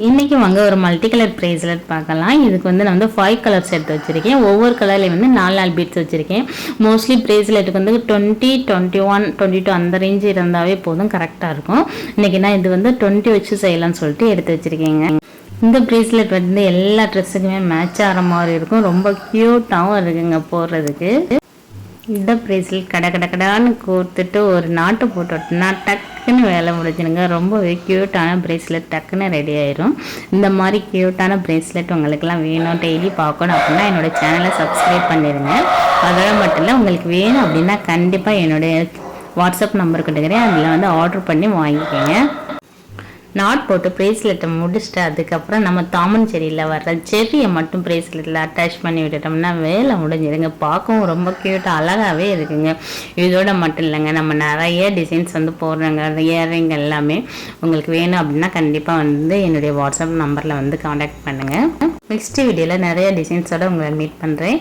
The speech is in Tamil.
இன்றைக்கி வாங்க ஒரு மல்டி கலர் ப்ரேஸ்லெட் பார்க்கலாம். இதுக்கு வந்து நான் வந்து 5 கலர்ஸ் எடுத்து வச்சுருக்கேன். ஒவ்வொரு கலர்லேயும் வந்து 4 பீட்ஸ் வச்சுருக்கேன். மோஸ்ட்லி ப்ரேஸ்லெட்டுக்கு வந்து 20, 21, 22 அந்த ரேஞ்சு இருந்தாவே போதும், கரெக்டாக இருக்கும். இன்றைக்கி நான் இது வந்து 20 வச்சு செய்யலாம்னு சொல்லிட்டு எடுத்து வச்சுருக்கேங்க. இந்த ப்ரேஸ்லெட் வந்து எல்லா ட்ரெஸ்ஸுக்குமே மேட்ச் ஆகிற மாதிரி இருக்கும். ரொம்ப க்யூட்டாகவும் இருக்குங்க போடுறதுக்கு. இந்த ப்ரேஸ்லெட் கடான்னு கோர்த்துட்டு ஒரு நாட்டு போட்டு விட்டோம்னா டக்குன்னு வேலை முடிஞ்சிடுங்க. ரொம்பவே க்யூட்டான ப்ரேஸ்லெட் டக்குன்னு ரெடி ஆயிரும். இந்த மாதிரி க்யூட்டான ப்ரேஸ்லெட் உங்களுக்குலாம் வேணும், டெய்லி பார்க்கணும் அப்படின்னா என்னோடய சேனலை சப்ஸ்கிரைப் பண்ணிடுங்க. அதோட மட்டும் இல்லை, உங்களுக்கு வேணும் அப்படின்னா கண்டிப்பாக என்னுடைய வாட்ஸ்அப் நம்பர் கொடுக்குறேன், அதில் வந்து ஆர்டர் பண்ணி வாங்கிக்கோங்க. நாட் போட்டு ப்ரேஸ்லெட்டை முடிச்சுட்டு அதுக்கப்புறம் நம்ம தாமன் செடியில் வர்ற செடியை மட்டும் ப்ரேஸ்லெட்டில் அட்டாச் பண்ணி விட்டுட்டோம்னா வேலை முடிஞ்சிடுங்க. பார்க்கவும் ரொம்ப க்யூட்டாக அழகாகவே இருக்குங்க. இதோட மட்டும் இல்லைங்க, நம்ம நிறைய டிசைன்ஸ் வந்து போடுறோங்க. இயரிங் எல்லாமே உங்களுக்கு வேணும் அப்படின்னா கண்டிப்பாக வந்து என்னுடைய வாட்ஸ்அப் நம்பரில் வந்து காண்டாக்ட் பண்ணுங்கள். நெக்ஸ்ட் வீடியோவில் நிறைய டிசைன்ஸோடு உங்களை மீட் பண்ணுறேன்.